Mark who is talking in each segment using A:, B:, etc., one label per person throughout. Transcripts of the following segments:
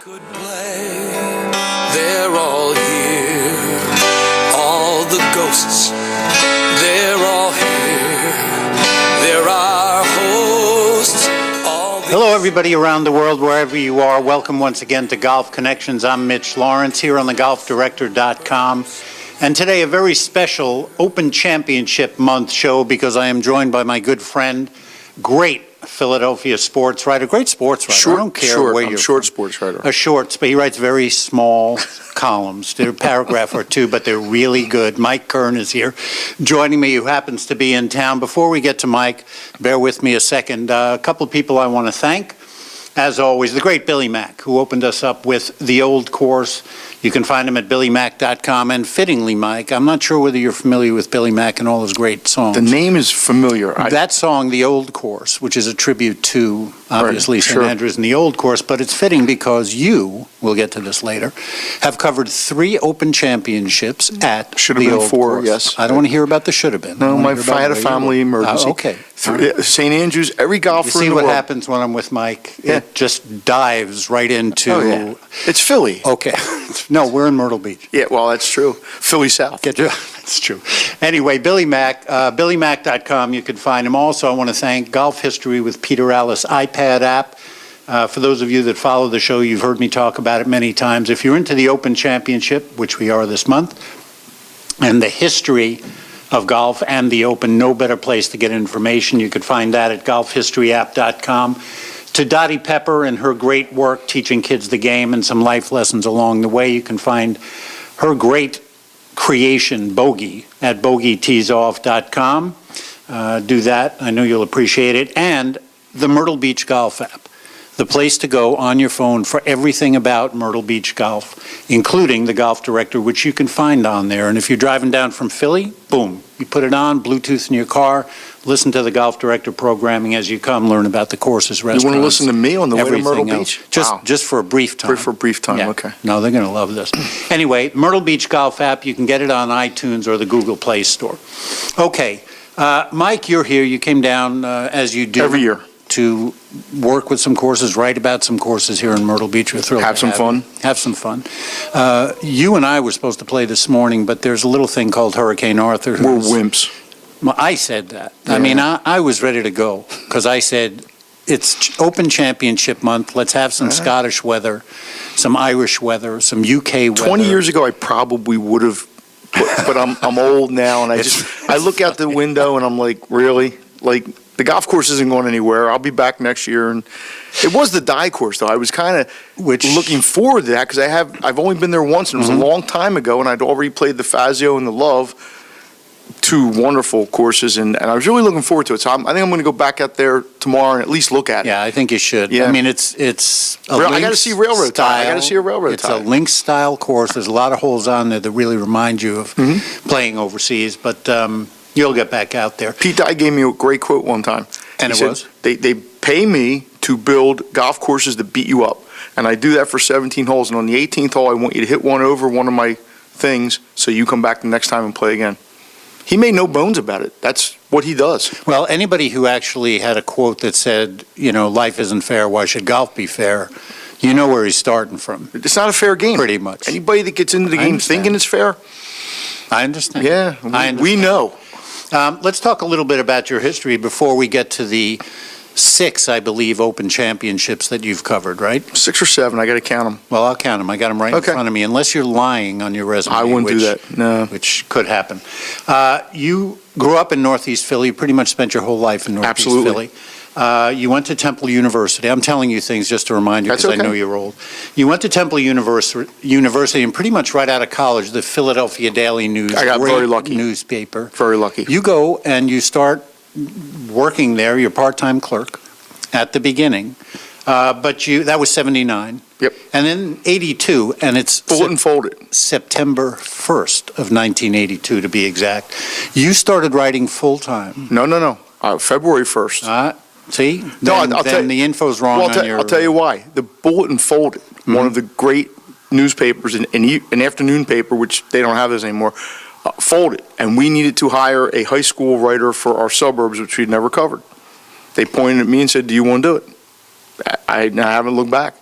A: could play, they're all here. All the ghosts, they're all here. There are hosts.
B: Hello, everybody around the world, wherever you are. Welcome once again to Golf Connections. I'm Mitch Lawrence here on thegolfdirector.com. And today, a very special Open Championship Month show because I am joined by my good friend, great Philadelphia sports writer, great sports writer. I don't care where you're
C: short sports writer.
B: A shorts, but he writes very small columns. They're a paragraph or two, but they're really good. Mike Kern is here joining me, who happens to be in town. Before we get to Mike, bear with me a second. A couple of people I want to thank. As always, the great Billy Mack, who opened us up with The Old Course. You can find him at billymack.com. And fittingly, Mike, I'm not sure whether you're familiar with Billy Mack and all his great songs.
C: The name is familiar.
B: That song, The Old Course, which is a tribute to, obviously, St. Andrews and The Old Course, but it's fitting because you, we'll get to this later, have covered 3 Open Championships at
C: Should have
B: The
C: been
B: Old
C: 4,
B: Course.
C: yes.
B: I don't want to hear about the should have been.
C: No, I had a family emergency.
B: Okay.
C: St. Andrews, every golfer
B: You see
C: in the
B: what
C: world.
B: happens when I'm with Mike?
C: Yeah.
B: It just dives right into...
C: Oh, yeah. It's Philly.
B: Okay. No, we're in Myrtle Beach.
C: Yeah, well, that's true. Philly South.
B: That's true. Anyway, Billy Mack, billymack.com, you can find him. Also, I want to thank Golf History with Peter Allis iPad app. For those of you that follow the show, you've heard me talk about it many times. If you're into the Open Championship, which we are this month, and the history of golf and the Open, no better place to get information. You could find that at golfhistoryapp.com. To Dottie Pepper and her great work teaching kids the game and some life lessons along the way, you can find her great creation, Bogey, at bogeyteesoff.com. Do that. I know you'll appreciate it. And the Myrtle Beach Golf app, the place to go on your phone for everything about Myrtle Beach golf, including the Golf Director, which you can find on there. And if you're driving down from Philly, boom, you put it on, Bluetooth in your car, listen to the Golf Director programming as you come, learn about the courses, restaurants.
C: You want to listen to me on the way to Myrtle
B: else.
C: Beach?
B: Just for a brief time.
C: For a brief time,
B: Yeah.
C: okay.
B: No, they're going to love this. Anyway, Myrtle Beach Golf app, you can get it on iTunes or the Google Play Store. Okay, Mike, you're here. You came down, as you do.
C: Every year.
B: To work with some courses, write about some courses here in Myrtle Beach. We're thrilled
C: Have
B: to
C: some fun.
B: you. Have some fun. You and I were supposed to play this morning, but there's a little thing called Hurricane Arthur.
C: We're wimps.
B: Well, I said that.
C: Yeah.
B: I mean, I was ready to go because I said, it's Open Championship month. Let's have some Scottish weather, some Irish weather, some UK weather.
C: 20 years ago, I probably would have, but I'm old now, and I look out the window and I'm like, really? Like, the golf course isn't going anywhere. I'll be back next year. And it was the Dye course, though. I was kind of looking forward to that because I've only been there once, and it was a long time ago, and I'd already played the Fazio and the Love, 2 wonderful courses, and I was really looking forward to it. So I think I'm going to go back out there tomorrow and at least look at it.
B: Yeah, I think you should.
C: Yeah.
B: I mean, it's a
C: I got to see railroad tie. I got to see a railroad
B: It's
C: tie.
B: a links-style course. There's a lot of holes on there that really remind you of playing overseas, but you'll get back out there.
C: Pete Dye gave me a great quote one time.
B: And
C: He
B: it
C: said,
B: was?
C: They pay me to build golf courses that beat you up. And I do that for 17 holes. And on the 18th hole, I want you to hit one over one of my things so you come back the next time and play again. He made no bones about it. That's what he does.
B: Well, anybody who actually had a quote that said, life isn't fair, why should golf be fair? You know where he's starting from.
C: It's not a fair game.
B: Pretty much.
C: Anybody that gets into the
B: I
C: game
B: understand.
C: thinking it's fair,
B: I understand.
C: yeah,
B: I understand.
C: we know.
B: Let's talk a little bit about your history before we get to the 6, I believe, Open Championships that you've covered, right?
C: 6 or 7, I got to count them.
B: Well, I'll count them. I got them right
C: Okay.
B: in front of me, unless you're lying on your resume.
C: I wouldn't do that, no.
B: Which could happen. You grew up in Northeast Philly. You pretty much spent your whole life in Northeast
C: Absolutely.
B: Philly. You went to Temple University. I'm telling you things just to remind you
C: That's
B: because I
C: okay.
B: know you're old. You went to Temple University, and pretty much right out of college, the Philadelphia Daily News,
C: I got
B: great
C: very lucky.
B: newspaper.
C: Very lucky.
B: You go and you start working there, you're part-time clerk at the beginning, but that was 79.
C: Yep.
B: And then 82, and it's
C: Bulletin folded.
B: September 1st of 1982 to be exact. You started writing full-time.
C: No. February 1st.
B: See?
C: No,
B: Then,
C: I'll tell you-
B: the info's wrong
C: Well,
B: on your...
C: I'll tell you why. The Bulletin folded. One of the great newspapers, an afternoon paper, which they don't have this anymore, folded. And we needed to hire a high school writer for our suburbs, which we'd never covered. They pointed at me and said, "Do you want to do it?" I haven't looked back.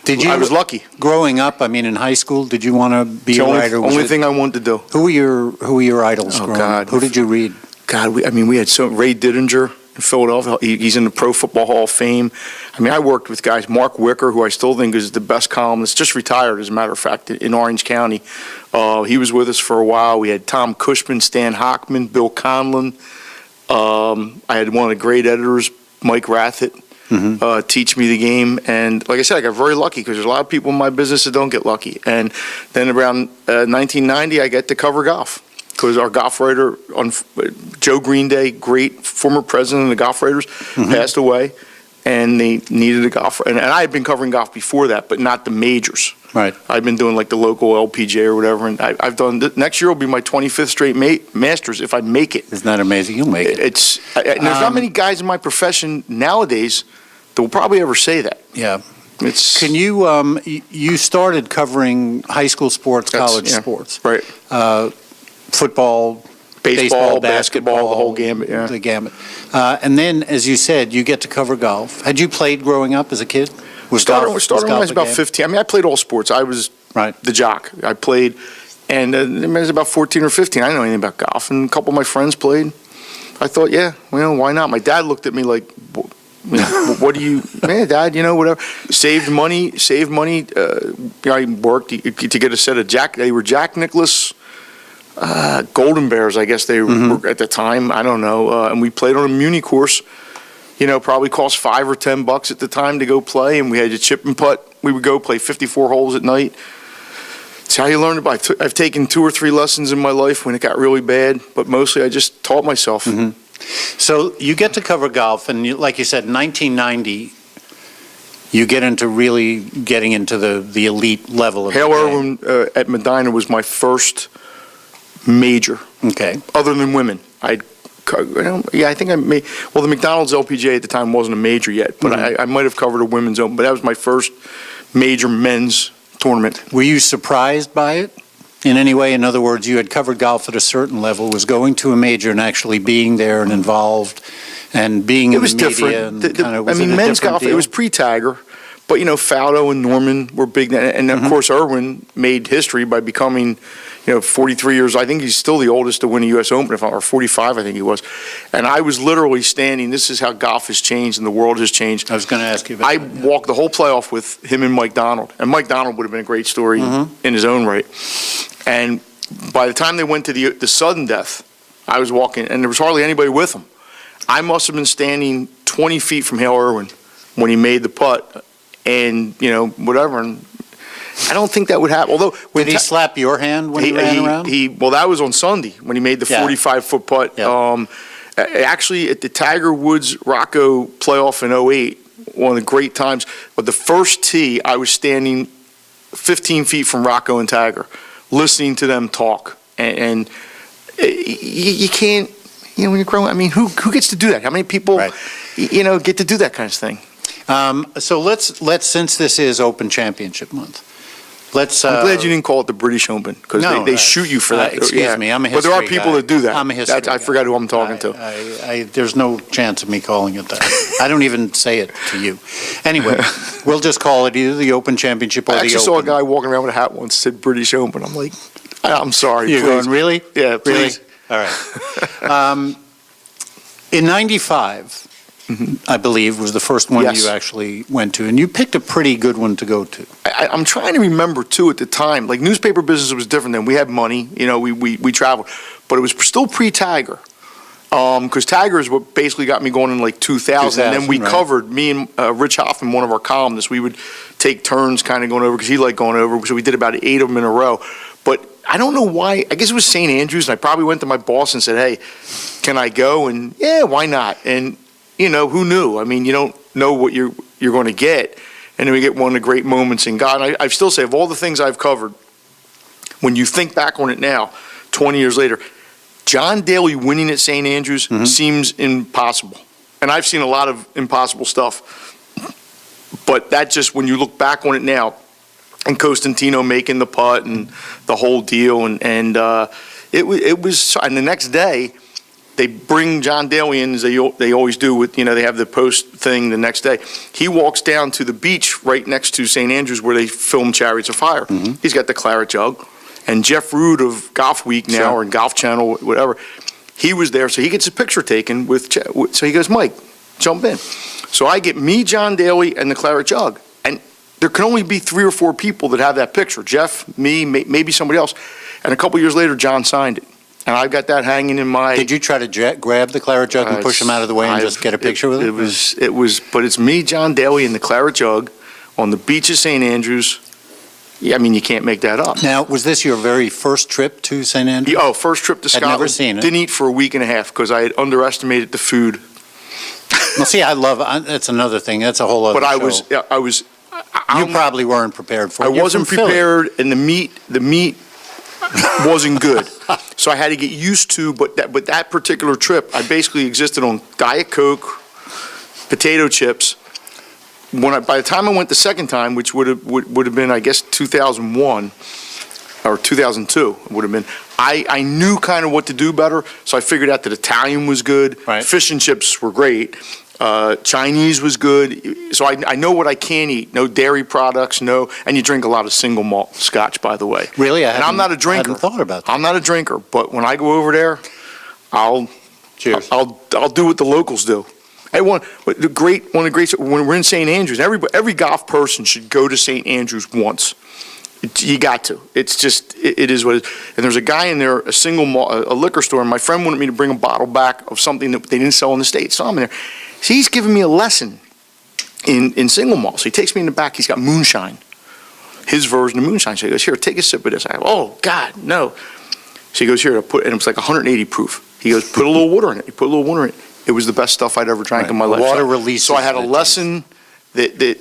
B: Did you?
C: I was lucky.
B: Growing up, I mean, in high school, did you want to be
C: The
B: a
C: only,
B: writer? Was
C: only
B: it-
C: thing I wanted to do.
B: Who were your idols
C: Oh,
B: growing
C: God.
B: up? Who did you read?
C: God, we had Ray Didinger in Philadelphia. He's in the Pro Football Hall of Fame. I mean, I worked with guys, Mark Wicker, who I still think is the best columnist, just retired, as a matter of fact, in Orange County. He was with us for a while. We had Tom Cushman, Stan Hockman, Bill Conlon. I had one of the great editors, Mike Rathett, teach me the game. And like I said, I got very lucky because there's a lot of people in my business that don't get lucky. And then around 1990, I get to cover golf because our golf writer, Joe Greenday, great former president of the Golf Writers, passed away. And they needed a golfer. And I had been covering golf before that, but not the majors.
B: Right.
C: I've been doing like the local LPGA or whatever. And I've done, next year will be my 25th straight Masters if I make it.
B: Isn't that amazing? You'll make it.
C: There's not many guys in my profession nowadays that will probably ever say that.
B: Yeah.
C: It's
B: Can you, you started covering high school sports, college sports.
C: Right.
B: Football,
C: Baseball, basketball, the whole gamut, yeah.
B: The gamut. And then, as you said, you get to cover golf. Had you played growing up as a kid?
C: We started when I
B: golf
C: was
B: a
C: about
B: game?
C: 15. I mean, I played all sports. I was
B: Right.
C: the jock. I played, and I was about 14 or 15. I didn't know anything about golf, and a couple of my friends played. I thought, yeah, well, why not? My dad looked at me like, what do you, man, Dad, whatever. Saved money. I worked to get a set of they were Jack Nicklaus Golden Bears, I guess they were at the time. I don't know. And we played on a Muni course. Probably cost $5 or $10 at the time to go play, and we had a chip and putt. We would go play 54 holes at night. It's how you learn about. I've taken 2 or 3 lessons in my life when it got really bad, but mostly I just taught myself.
B: So you get to cover golf, and like you said, 1990, you get into really getting into the elite level of
C: Hale
B: the game.
C: Irwin at Medina was my first major,
B: Okay.
C: other than women. I think I made. Well, the McDonald's LPGA at the time wasn't a major yet, but I might have covered a women's open. But that was my first major men's tournament.
B: Were you surprised by it in any way? In other words, you had covered golf at a certain level, was going to a major and actually being there and involved and being in
C: It was
B: the media.
C: different.
B: And kind of, was it a
C: men's
B: different
C: golf.
B: deal?
C: It was pre-Tiger, but Faldo and Norman were big, and of course Irwin made history by becoming, 43 years. I think he's still the oldest to win a U.S. Open, or 45, I think he was. And I was literally standing. This is how golf has changed and the world has changed.
B: I was going to ask you about
C: I
B: that, yeah.
C: walked the whole playoff with him and Mike Donald, and Mike Donald would have been a great story in his own right. And by the time they went to the sudden death, I was walking, and there was hardly anybody with him. I must have been standing 20 feet from Hale Irwin when he made the putt, and whatever. And I don't think that would happen. Although,
B: Did he slap your hand when he ran around?
C: Well, that was on Sunday when he made the 45-foot putt.
B: Yeah.
C: Actually, at the Tiger Woods Rocco playoff in 2008, one of the great times. But the first tee, I was standing 15 feet from Rocco and Tiger, listening to them talk. And you can't, when you're growing. I mean, who gets to do that? How many people,
B: Right.
C: get to do that kind of thing?
B: So let's since this is Open Championship Month, let's.
C: I'm glad you didn't call it the British Open because
B: No,
C: they shoot you for that.
B: Excuse me, I'm a
C: But there are
B: history
C: people
B: guy.
C: that do that.
B: I'm a history
C: I
B: guy.
C: forgot who I'm talking to.
B: There's no chance of me calling it that. I don't even say it to you. Anyway, we'll just call it either the Open Championship or
C: I
B: the
C: actually
B: Open.
C: saw a guy walking around with a hat once that said British Open. I'm like, I'm sorry.
B: You're
C: please.
B: going, really?
C: Yeah,
B: Really?
C: please.
B: All right. In 95, I believe, was the first one
C: Yes.
B: you actually went to, and you picked a pretty good one to go to.
C: I'm trying to remember too at the time, like newspaper business was different then. We had money, we traveled, but it was still pre-Tiger. Because Tiger is what basically got me going in like 2000. And then we
B: 2000, right.
C: covered, me and Rich Hoffman, one of our columnists, we would take turns kind of going over because he liked going over. So we did about 8 of them in a row. But I don't know why. I guess it was St. Andrews, and I probably went to my boss and said, hey, can I go? And yeah, why not? And, who knew? I mean, you don't know what you're going to get. And then we get one of the great moments in God. I still say, of all the things I've covered, when you think back on it now, 20 years later, John Daly winning at St. Andrews seems impossible. And I've seen a lot of impossible stuff. But that just, when you look back on it now, and Costantino making the putt and the whole deal, and it was, and the next day, they bring John Daly in, as they always do with, they have the post thing the next day. He walks down to the beach right next to St. Andrews where they film Chariots of Fire. He's got the claret jug. And Jeff Root of Golf Week now,
B: Sure.
C: or Golf Channel, whatever, he was there. So he gets a picture taken so he goes, Mike, jump in. So I get me, John Daly, and the claret jug. And there can only be 3 or 4 people that have that picture. Jeff, me, maybe somebody else. And a couple years later, John signed it. And I've got that hanging in my...
B: Did you try to grab the claret jug and push him out of the way and just get a picture with it?
C: It was, but it's me, John Daly, and the claret jug on the beach of St. Andrews. Yeah, I mean, you can't make that up.
B: Now, was this your very first trip to St. Andrews?
C: Oh, first trip to
B: I'd
C: Scotland.
B: never seen it.
C: Didn't eat for a week and a half because I had underestimated the food.
B: Well, see, that's another thing. That's a whole other
C: But
B: show. You probably weren't prepared for it.
C: I
B: You're
C: wasn't
B: from Philly.
C: prepared, and the meat wasn't good. So I had to get used to, but that particular trip, I basically existed on Diet Coke, potato chips. By the time I went the second time, which would have been, I guess, 2001 or 2002, it would have been, I knew kind of what to do better, so I figured out that Italian was good,
B: Right.
C: fish and chips were great, Chinese was good, so I know what I can eat, no dairy products, and you drink a lot of single malt scotch, by the way.
B: Really?
C: And I'm not a drinker.
B: I hadn't thought about that.
C: I'm not a drinker, but when I go over there,
B: Cheers.
C: I'll do what the locals do. When we're in St. Andrews, every golf person should go to St. Andrews once. You got to. It's just, it is what it is. And there's a guy in there, a liquor store, and my friend wanted me to bring a bottle back of something that they didn't sell in the States. So I'm in there. So he's giving me a lesson in single malt. So he takes me in the back. He's got moonshine, his version of moonshine. So he goes, here, take a sip of this. I go, oh, God, no. So he goes, here, and it was like 180 proof. He goes, put a little water in it. He put a little water in it. It was the best stuff I'd ever drank in my life.
B: Water releases.
C: So I had a lesson that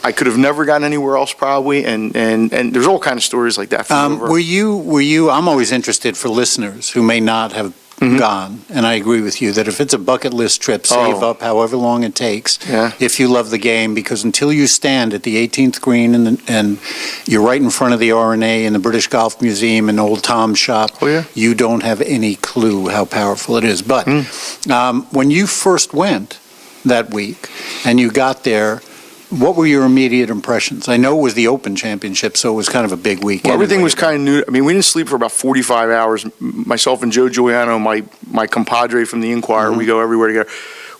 C: I could have never gotten anywhere else probably, and there's all kind of stories like that.
B: Were you, I'm always interested for listeners who may not have gone, and I agree with you that if it's a bucket list trip, save up however long it takes,
C: Yeah.
B: if you love the game, because until you stand at the 18th green and you're right in front of the R&A and the British Golf Museum and Old Tom's shop,
C: Oh, yeah.
B: you don't have any clue how powerful it is. But when you first went that week and you got there, what were your immediate impressions? I know it was the Open Championship, so it was kind of a big week.
C: Well, everything
B: anyway.
C: was kind of new. I mean, we didn't sleep for about 45 hours. Myself and Joe Giuliano, my compadre from the Inquirer, we go everywhere together.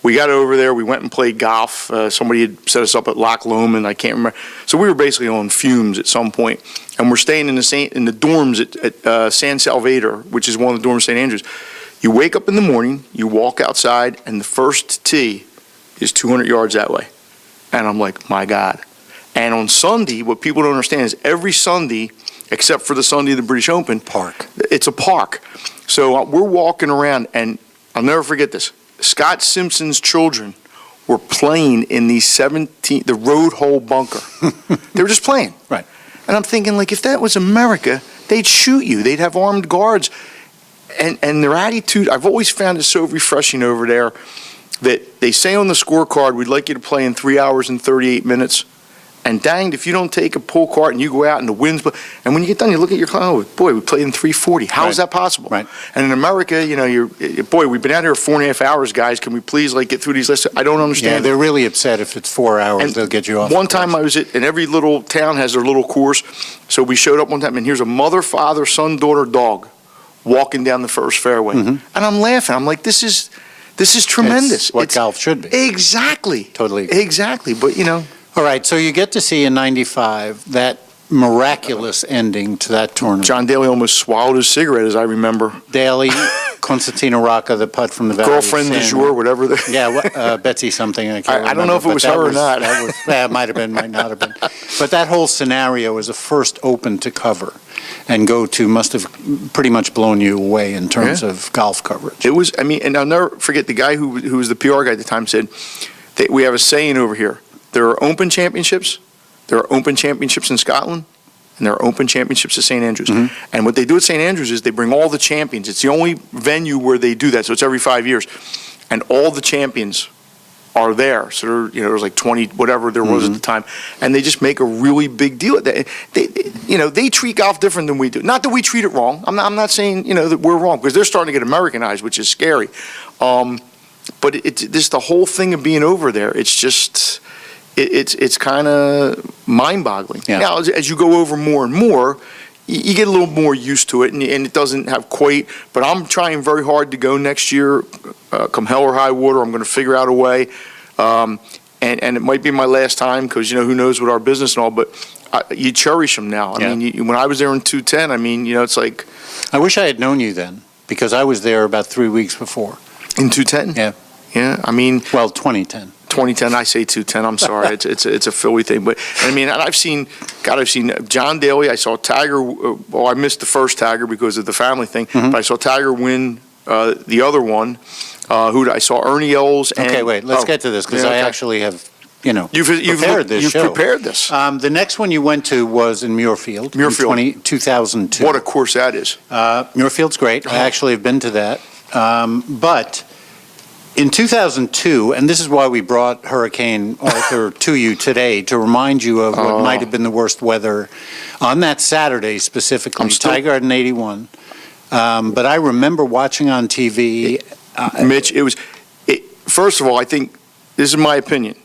C: We got over there. We went and played golf. Somebody had set us up at Loch Lomond. I can't remember. So we were basically on fumes at some point, and we're staying in the dorms at San Salvador, which is one of the dorms of St. Andrews. You wake up in the morning, you walk outside, and the first tee is 200 yards that way. And I'm like, my God. And on Sunday, what people don't understand is every Sunday, except for the Sunday of the British Open, it's a park. So we're walking around, and I'll never forget this. Scott Simpson's children were playing in the road hole bunker. They were just playing.
B: Right.
C: And I'm thinking, like, if that was America, they'd shoot you. They'd have armed guards. And their attitude, I've always found it so refreshing over there, that they say on the scorecard, we'd like you to play in 3 hours and 38 minutes. And danged, if you don't take a pull cart and you go out and the wind's, and when you get done, you look at your clock, oh, boy, we played in 3:40. How is that possible?
B: Right.
C: And in America, boy, we've been out here 4.5 hours, guys. Can we please get through these lists? I don't
B: Yeah,
C: understand.
B: they're really upset if it's 4 hours,
C: And
B: they'll get you off.
C: One
B: the course.
C: time I was and every little town has their little course. So we showed up one time, and here's a mother, father, son, daughter, dog walking down the first fairway. And I'm laughing. I'm like, this is tremendous.
B: It's what golf should be.
C: Exactly.
B: Totally agree.
C: Exactly. But,
B: All right, so you get to see in 95 that miraculous ending to that tournament.
C: John Daly almost swallowed his cigarette, as I remember.
B: Daly, Constantino Rocca, the putt from the Valley.
C: Girlfriend du jour, whatever.
B: Yeah, Betsy something. I can't
C: I don't know if it
B: remember,
C: was
B: but
C: her or
B: that
C: not.
B: It might have been, might not have been. But that whole scenario was a first Open to cover and go to must have pretty much blown you away in terms of golf coverage.
C: It was, and I'll never forget the guy who was the PR guy at the time said, that we have a saying over here. There are Open Championships, there are Open Championships in Scotland, and there are Open Championships at St. Andrews. And what they do at St. Andrews is they bring all the champions. It's the only venue where they do that, so it's every 5 years. And all the champions are there. So there's like 20, whatever there was at the time, and they just make a really big deal of that. They treat golf different than we do. Not that we treat it wrong. I'm not saying that we're wrong, because they're starting to get Americanized, which is scary. But it's just the whole thing of being over there. It's just it's kind of mind-boggling.
B: Yeah.
C: Now, as you go over more and more, you get a little more used to it, and it doesn't have quite. But I'm trying very hard to go next year, come hell or high water. I'm going to figure out a way, and it might be my last time, because who knows with our business and all. But you cherish them now. I mean, when I was there in 2010, I mean, it's like
B: I wish I had known you then, because I was there about 3 weeks before.
C: in 2010.
B: Yeah.
C: Yeah. I mean,
B: Well, 2010.
C: 2010. I say 210. I'm sorry. It's a Philly thing, but I mean, I've seen John Daly. I saw Tiger. Well, I missed the first Tiger because of the family thing, but I saw Tiger win the other one. I saw Ernie Els. And,
B: Okay, wait, let's get to this, because I actually have,
C: You've
B: prepared this
C: You've
B: show.
C: prepared this.
B: The next one you went to was in Muirfield.
C: Muirfield.
B: In 2002.
C: What a course that is.
B: Muirfield's great. I actually have been to that. But in 2002, and this is why we brought Hurricane Arthur to you today, to remind you of what might have been the worst weather on that Saturday specifically. Tiger had an 81. But I remember watching on TV.
C: Mitch, first of all, I think, this is my opinion,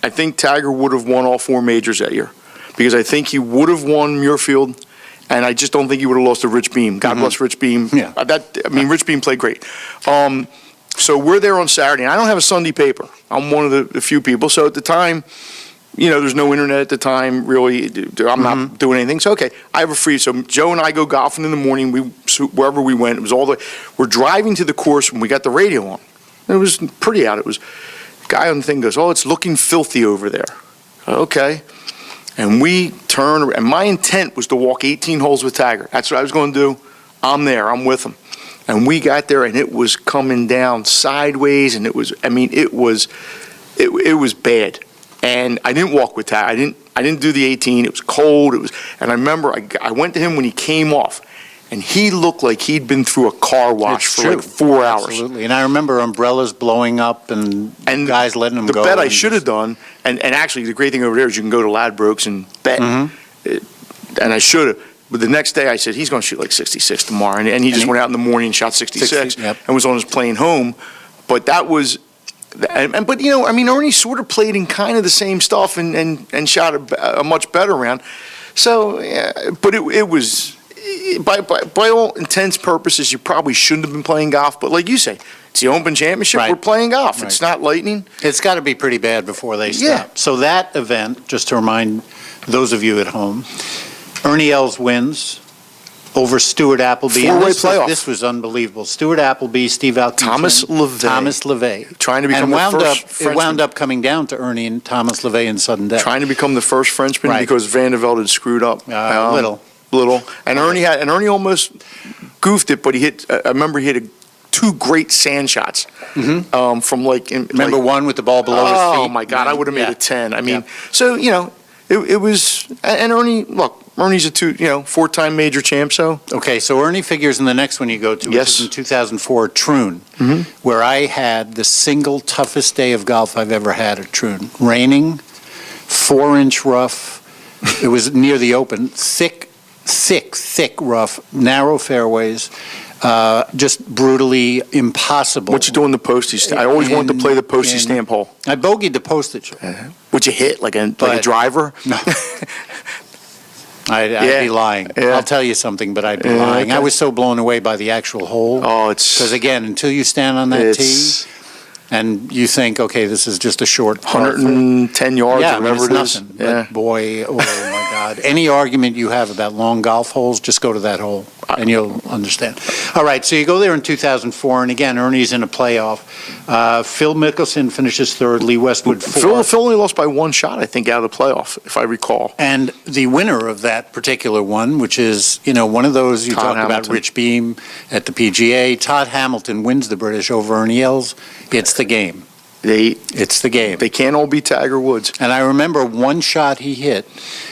C: I think Tiger would have won all 4 majors that year, because I think he would have won Muirfield, and I just don't think he would have lost to Rich Beam. God bless Rich Beam.
B: Yeah.
C: Rich Beam played great. So we're there on Saturday, and I don't have a Sunday paper. I'm one of the few people. So at the time, there's no internet at the time, really. I'm not doing anything. So, okay, I have a free. So Joe and I go golfing in the morning. Wherever we went, it was we're driving to the course when we got the radio on. And it was pretty out. It was, guy on the thing goes, "Oh, it's looking filthy over there." Okay. And we turn, and my intent was to walk 18 holes with Tiger. That's what I was going to do. I'm there. I'm with him. And we got there, and it was coming down sideways, and it was bad. And I didn't walk with Tiger. I didn't do the 18. It was cold. And I remember I went to him when he came off, and he looked like he'd been through a car wash
B: It's
C: for
B: true.
C: like 4 hours.
B: Absolutely. And I remember umbrellas blowing up and guys letting them go.
C: The bet I
B: and-
C: should have done, and actually the great thing over there is you can go to Ladbrokes and bet, and I should have. But the next day I said, he's going to shoot like 66 tomorrow, and he just went out in the morning and shot 66
B: yep.
C: and was on his plane home. But that was, but Ernie sort of played in kind of the same stuff and shot a much better round. So, yeah, but it was, by all intents purposes, you probably shouldn't have been playing golf. But like you say, it's the Open Championship.
B: Right.
C: We're playing golf.
B: Right.
C: It's not lightning.
B: It's got to be pretty bad before they stop.
C: Yeah.
B: So that event, just to remind those of you at home, Ernie Els wins over Stuart Appleby. And
C: Four-way playoff.
B: This was unbelievable. Stuart Appleby, Steve Alkinson.
C: Thomas LeVay. Trying to become
B: and
C: the first
B: It
C: Frenchman.
B: wound up coming down to Ernie and Thomas LeVay in sudden death.
C: Trying to become the first Frenchman
B: Right.
C: because Van der Velde had screwed up.
B: Little.
C: And Ernie almost goofed it, but he hit. I remember he hit 2 great sand shots from like.
B: Remember one with the ball below his feet?
C: Oh my God! I would have made
B: Yeah.
C: a 10. I mean,
B: Yeah.
C: so it was. And Ernie, look, Ernie's a 4-time major champ. So
B: Okay, so Ernie figures in the next one you go to, which
C: Yes.
B: is in 2004 at Troon, where I had the single toughest day of golf I've ever had at Troon. Raining, 4-inch rough. It was near the open, thick rough, narrow fairways, just brutally impossible.
C: what you doing the postie stamp? I always wanted to play the postie
B: in-
C: stamp hole.
B: I bogeyed the postage.
C: Would you hit like a
B: But-
C: driver?
B: No. I'd
C: Yeah.
B: be lying.
C: Yeah.
B: I'll tell you something, but I'd be
C: Yeah,
B: lying. I
C: okay.
B: was so blown away by the actual hole.
C: Oh,
B: Because again, until you stand on that
C: it's
B: tee and you think, okay, this is just a short par.
C: 110 yards
B: Yeah,
C: or whatever
B: it's
C: it is.
B: nothing.
C: Yeah.
B: But boy, oh my God. Any argument you have about long golf holes, just go to that hole and you'll understand. All right, so you go there in 2004, and again, Ernie's in a playoff. Phil Mickelson finishes third, Lee Westwood fourth.
C: Phil only lost by 1 shot, I think, out of the playoff, if I recall.
B: And the winner of that particular one, which is, one of those you
C: Todd
B: talk about,
C: Hamilton.
B: Rich Beam at the PGA, Todd Hamilton wins the British over Ernie Els. It's the game. It's the game.
C: They can't all be Tiger Woods.
B: And I remember one shot he hit,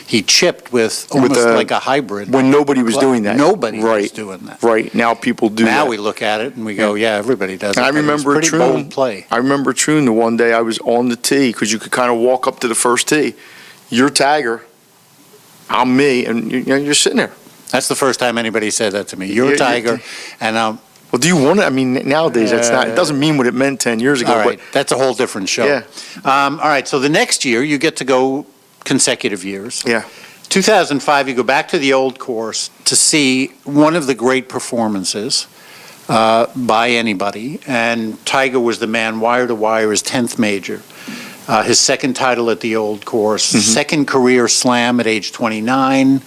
B: he chipped with almost like a hybrid.
C: When nobody was doing that.
B: Nobody was
C: Right.
B: doing that.
C: Right. Now people do
B: Now
C: that.
B: we look at it and we go, yeah, everybody does it.
C: And I
B: But it was
C: remember
B: pretty
C: Troon.
B: bold play.
C: I remember Troon the one day I was on the tee because you could kind of walk up to the first tee. You're Tiger, I'm me, and you're sitting there.
B: That's the first time anybody said that to me. You're a Tiger, and
C: Well, do you want it? I mean, nowadays that's not. It doesn't mean what it meant 10 years ago.
B: all right, that's a whole different show.
C: Yeah.
B: All right, so the next year you get to go consecutive years.
C: Yeah.
B: 2005, you go back to the old course to see one of the great performances by anybody, and Tiger was the man, wire to wire, his 10th major. His second title at the old course, second career slam at age 29.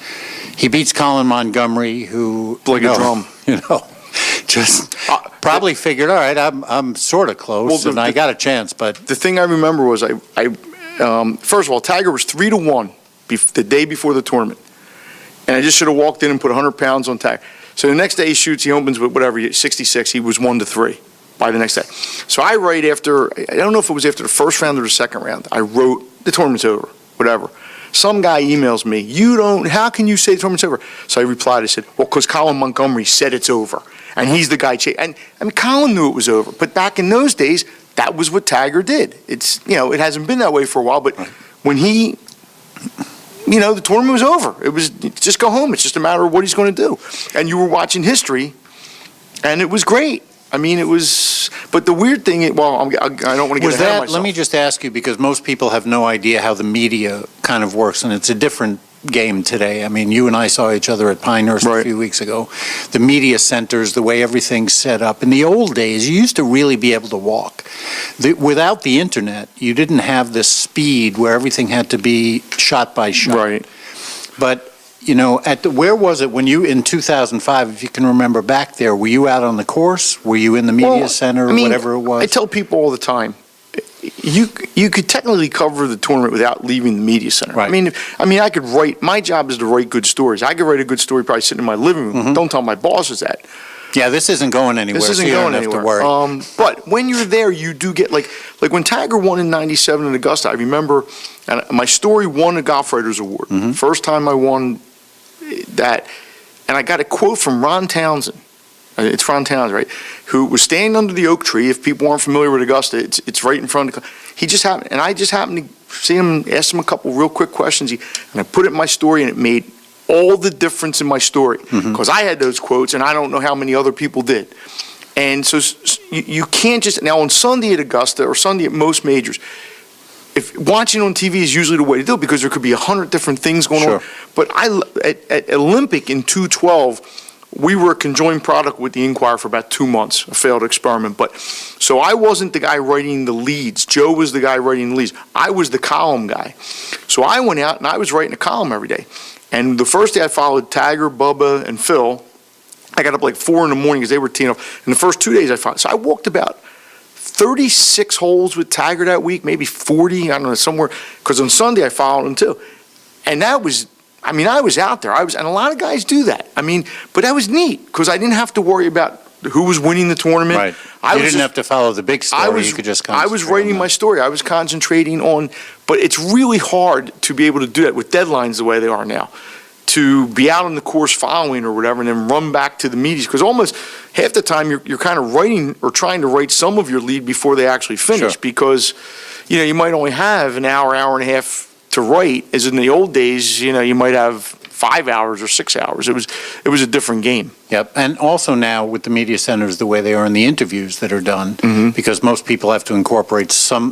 B: He beats Colin Montgomery, who
C: Like a drum.
B: Just probably figured, all right, I'm sort of close,
C: Well,
B: and I got a chance, but
C: The thing I remember was first of all, Tiger was 3-1 the day before the tournament, and I just should have walked in and put 100 pounds on Tiger. So the next day he shoots, he opens with whatever 66. He was 1-3 by the next day. So I write after, I don't know if it was after the first round or the second round. I wrote the tournament's over, whatever. Some guy emails me, how can you say the tournament's over? So I replied, I said, well, because Colin Montgomery said it's over. And he's the guy, and I mean, Colin knew it was over. But back in those days, that was what Tiger did. It's, it hasn't been that way for a while, but when he, the tournament was over. It was just go home. It's just a matter of what he's going to do. And you were watching history, and it was great. I mean, it was, but the weird thing, I don't want to get ahead of myself.
B: let me just ask you, because most people have no idea how the media kind of works, and it's a different game today. I mean, you and I saw each other at Pinehurst a
C: Right.
B: few weeks ago. The media centers, the way everything's set up. In the old days, you used to really be able to walk. Without the internet, you didn't have this speed where everything had to be shot by shot.
C: Right.
B: But where was it when you, in 2005, if you can remember back there, were you out on the course? Were you in the media center,
C: I mean,
B: whatever it was?
C: I tell people all the time, you could technically cover the tournament without leaving the media center.
B: Right.
C: I mean, I could write, my job is to write good stories. I could write a good story probably sitting in my living room.
B: Mm-hmm.
C: Don't tell my bosses that.
B: Yeah, this isn't going anywhere.
C: This isn't
B: so you
C: going
B: don't have
C: anywhere.
B: to worry.
C: But when you're there, you do get like when Tiger won in '97 in Augusta. I remember, and my story won a Golf Writers Award.
B: Mm-hmm.
C: First time I won that, and I got a quote from Ron Townsend. It's Ron Townsend, right? Who was standing under the oak tree. If people aren't familiar with Augusta, it's right in front of the. He just happened, and I just happened to see him, ask him a couple real quick questions, and I put it in my story, and it made all the difference in my story because I had those quotes, and I don't know how many other people did. And so you can't just now on Sunday at Augusta or Sunday at most majors. If watching on TV is usually the way to do it because there could be 100 different things going on. But at Olympic in 2012. We were a conjoined product with the Inquirer for about 2 months, a failed experiment. But so I wasn't the guy writing the leads. Joe was the guy writing the leads. I was the column guy. So I went out and I was writing a column every day. And the first day I followed Tiger, Bubba, and Phil. I got up like 4 in the morning because they were teeing off. And the first 2 days I followed. So I walked about 36 holes with Tiger that week, maybe 40, I don't know, somewhere. Because on Sunday I followed him too. And that was. I was out there. And a lot of guys do that. But that was neat because I didn't have to worry about who was winning the tournament.
B: Right. You didn't have to follow the big story. You could just
C: I was
B: concentrate
C: writing
B: on
C: my
B: that.
C: story. I was concentrating on, but it's really hard to be able to do that with deadlines the way they are now. To be out on the course following or whatever, and then run back to the meetings because almost half the time you're kind of writing or trying to write some of your lead before they actually finish because you might only have an hour and a half to write, as in the old days, you might have 5 hours or 6 hours. It was a different game.
B: Yep, and also now with the media centers the way they are in the interviews that are done, because most people have to incorporate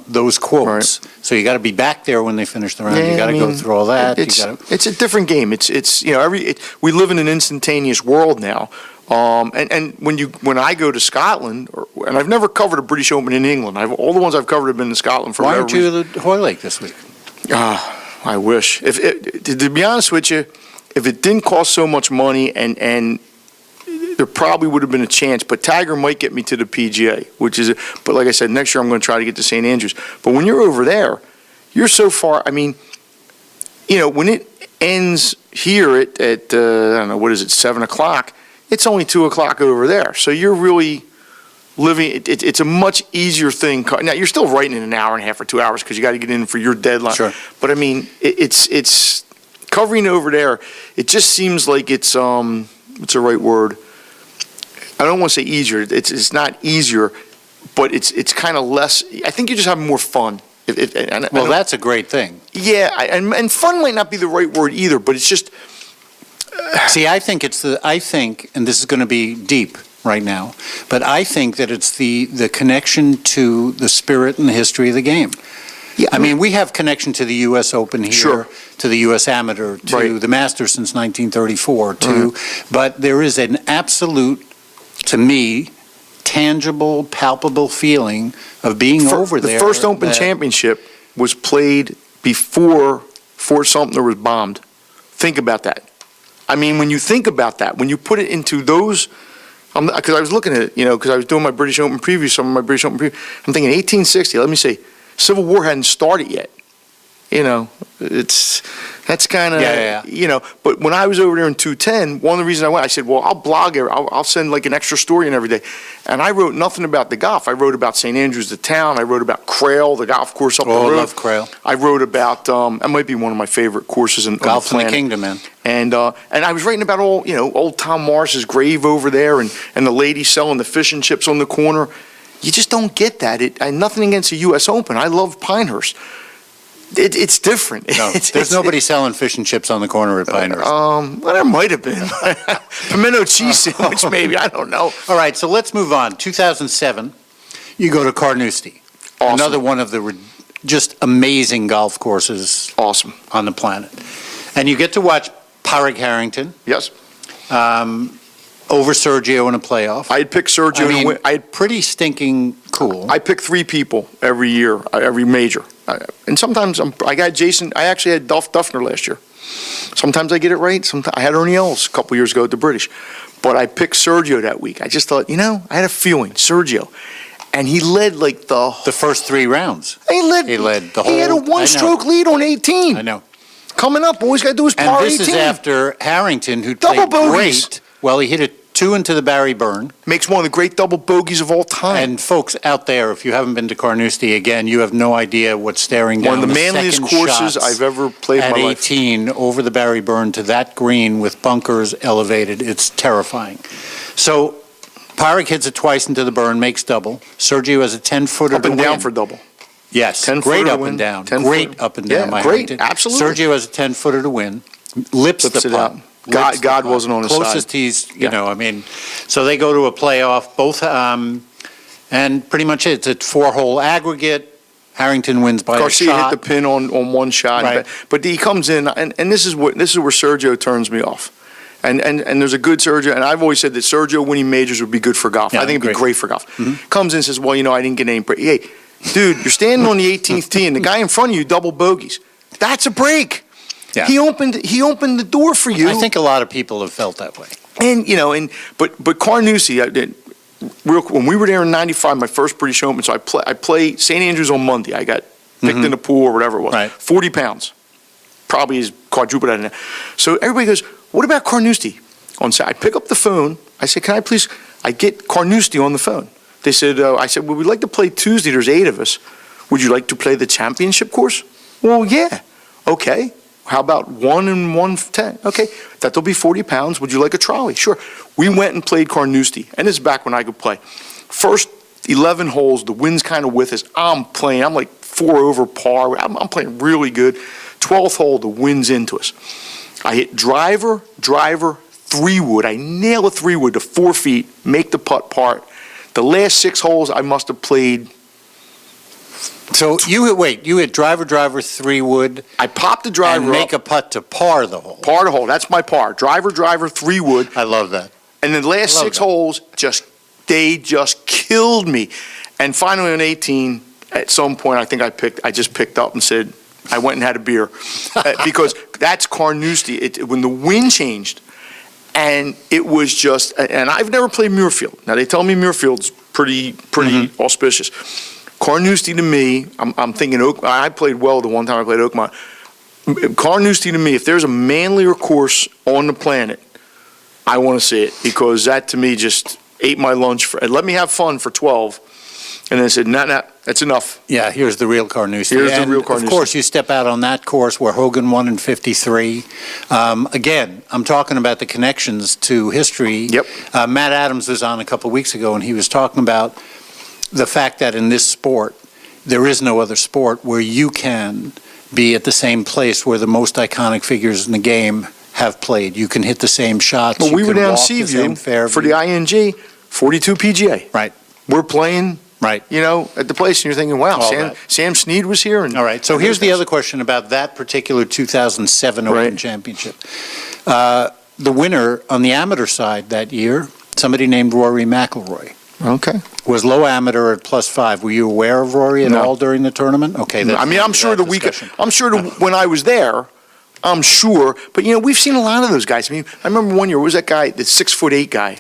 B: those quotes.
C: Right.
B: So you got to be back there when they finish the round. You got to go through all that.
C: It's a different game. We live in an instantaneous world now. And when I go to Scotland, and I've never covered a British Open in England. All the ones I've covered have been in Scotland for
B: Why
C: whatever
B: aren't you at the Hoylake this week?
C: I wish. To be honest with you, if it didn't cost so much money and there probably would have been a chance, but Tiger might get me to the PGA, but like I said, next year I'm going to try to get to St. Andrews. But when you're over there, you're so far, when it ends here at I don't know, what is it, 7 o'clock, it's only 2 o'clock over there. So you're really, living, it's a much easier thing. Now, you're still writing in an hour and a half or 2 hours because you got to get in for your deadline.
B: Sure.
C: But I mean, it's covering over there. It just seems like it's, what's the right word? I don't want to say easier. It's not easier, but it's kind of less. I think you just have more fun.
B: Well, that's a great thing.
C: Yeah, and fun might not be the right word either, but it's just.
B: See, I think, and this is going to be deep right now, but I think that it's the connection to the spirit and the history of the game.
C: Yeah,
B: I mean, we have connection to the U.S. Open here,
C: Sure.
B: to the U.S. Amateur, to
C: Right.
B: the Masters since 1934, but there is an absolute, to me, tangible, palpable feeling of being over there.
C: The first Open
B: that-
C: Championship was played before Fort Sumter was bombed. Think about that. I mean, when you think about that, when you put it into those, because I was looking at it, because I was doing my British Open preview, some of my British Open preview, I'm thinking 1860, let me see, Civil War hadn't started yet. That's kind of,
B: Yeah.
C: but when I was over there in 210, one of the reasons I went, I said, well, I'll blog it. I'll send like an extra story in every day. And I wrote nothing about the golf. I wrote about St. Andrews, the town. I wrote about Crail, the golf course up the road.
B: I love Crail.
C: I wrote about, that might be one of my favorite courses on
B: Golf
C: the
B: in the
C: planet.
B: Kingdom, man.
C: And I was writing about old Tom Morris's grave over there and the lady selling the fish and chips on the corner. You just don't get that. Nothing against the U.S. Open. I love Pinehurst. It's different.
B: No, there's nobody selling fish and chips on the corner at Pinehurst.
C: Well, there might have been. Pimento cheese sandwich, maybe. I don't know.
B: All right, so let's move on. 2007, you go to Carnoustie.
C: Awesome.
B: Another one of the just amazing golf courses
C: Awesome.
B: on the planet. And you get to watch Padraig Harrington
C: Yes.
B: over Sergio in a playoff.
C: I had picked Sergio
B: I mean,
C: to win.
B: pretty stinking cool.
C: I pick 3 people every year, every major. And sometimes I got Jason. I actually had Duff Duffner last year. Sometimes I get it right. Sometimes I had Ernie Els a couple years ago at the British. But I picked Sergio that week. I just thought, I had a feeling, Sergio. And he led like the
B: first 3 rounds.
C: He led
B: the
C: He had a
B: whole-
C: one-stroke lead on 18.
B: I know.
C: Coming up, all he's got to do is par
B: And
C: 18.
B: this is after Harrington, who
C: Double
B: played
C: bogeys.
B: great. Well, he hit it 2 into the Barry Burn.
C: Makes one of the great double bogeys of all time.
B: And folks out there, if you haven't been to Carnoustie, again, you have no idea what staring down
C: One of the
B: the
C: manliest
B: second
C: courses
B: shots
C: I've ever played in
B: at
C: my life.
B: 18 over the Barry Burn to that green with bunkers elevated. It's terrifying. So Padraig hits it twice into the burn, makes double. Sergio has a 10-footer
C: Up and
B: to
C: down
B: win.
C: for double.
B: Yes,
C: 10
B: great
C: footer
B: up
C: to win,
B: and down.
C: 10
B: Great
C: footer.
B: up and down
C: Yeah,
B: by
C: great,
B: Harrington.
C: absolutely.
B: Sergio has a 10-footer to win. Lips
C: Lips
B: the
C: it out.
B: putt.
C: God-
B: Lips the
C: God
B: putt.
C: wasn't on his
B: Closest
C: side.
B: he's,
C: Yeah.
B: so they go to a playoff, both, and pretty much it's a 4-hole aggregate. Harrington wins by a
C: Garcia
B: shot.
C: hit the pin on one shot,
B: Right.
C: but he comes in, and this is where Sergio turns me off. And there's a good Sergio, and I've always said that Sergio winning majors would be good for golf.
B: Yeah,
C: I think it'd be
B: great.
C: great for golf. Comes in and says, well, I didn't get any break. Hey, dude, you're standing on the 18th tee, and the guy in front of you double bogeys. That's a break.
B: Yeah.
C: He opened the door for you.
B: I think a lot of people have felt that way.
C: And but Carnoustie, when we were there in '95, my first British Open, so I play St. Andrews on Monday. I got picked in the pool or whatever it was.
B: Right.
C: 40 pounds, probably is quadruple that. Now. So everybody goes, "What about Carnoustie?" On Saturday, I pick up the phone. I say, "Can I please?" I get Carnoustie on the phone. They said, "I said, well, we'd like to play Tuesday. There's 8 of us. Would you like to play the championship course?" Well, yeah. Okay. How about 1 and 110? Okay, that'll be 40 pounds. Would you like a trolley? Sure. We went and played Carnoustie, and this is back when I could play. First 11 holes, the wind's kind of with us. I'm playing. I'm like 4 over par. I'm playing really good. 12th hole, the wind's into us. I hit driver, 3-wood. I nail a 3-wood to 4 feet, make the putt part. The last 6 holes, I must have played.
B: So you hit driver, 3-wood,
C: I popped the driver
B: and make
C: up,
B: a putt to par the hole.
C: par to hole. That's my par. Driver, 3-wood.
B: I love that.
C: And the last
B: I love
C: 6
B: that.
C: holes, they just killed me. And finally on 18, at some point, I think I just picked up and said, I went and had a beer. Because that's Carnoustie. When the wind changed, and it was just, and I've never played Muirfield. Now, they tell me Muirfield's pretty auspicious. Carnoustie to me, I'm thinking, I played well the one time I played Oakmont. Carnoustie to me, if there's a manlier course on the planet, I want to see it, because that to me just, ate my lunch, let me have fun for 12. And then I said, nah, that's enough.
B: Yeah, here's the real Carnoustie.
C: Here's the
B: And
C: real Carnoustie.
B: Of course, you step out on that course where Hogan won in '53. Again, I'm talking about the connections to history.
C: Yep.
B: Matt Adams was on a couple of weeks ago, and he was talking about the fact that in this sport, there is no other sport where you can be at the same place where the most iconic figures in the game have played. You can hit the same shots.
C: Well, we
B: you
C: were
B: can
C: down
B: walk the same
C: Seaview
B: fairview.
C: for the ING 42 PGA.
B: Right.
C: We're playing,
B: Right.
C: at the place, and you're thinking, wow,
B: All
C: Sam,
B: that.
C: Sam Snead was here. And
B: All right, so here's the other question about that particular 2007 Open
C: Right.
B: Championship. The winner on the amateur side that year, somebody named Rory McIlroy,
C: Okay.
B: was low amateur at +5. Were you aware of Rory at
C: No.
B: all during the tournament? Okay. that's
C: I mean,
B: the
C: I'm
B: end of
C: sure
B: that
C: the week,
B: discussion.
C: I'm sure when I was there, I'm sure, but we've seen a lot of those guys. I mean, I remember one year, what was that guy, the 6'8" guy,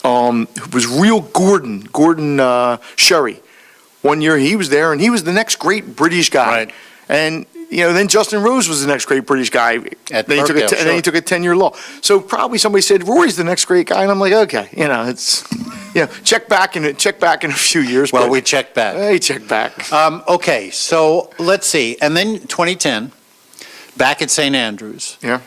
C: who was real Gordon Sherry. One year he was there, and he was the next great British guy.
B: Right.
C: And, then Justin Rose was the next great British guy.
B: At
C: Then he took
B: Birkdale,
C: and then he
B: sure.
C: took a 10-year law. So probably somebody said, Rory's the next great guy, and I'm like, okay, it's, check back in a few years.
B: Well,
C: but-
B: we checked back.
C: Hey, check back.
B: Okay, so let's see. And then 2010, back at St. Andrews.
C: Yeah.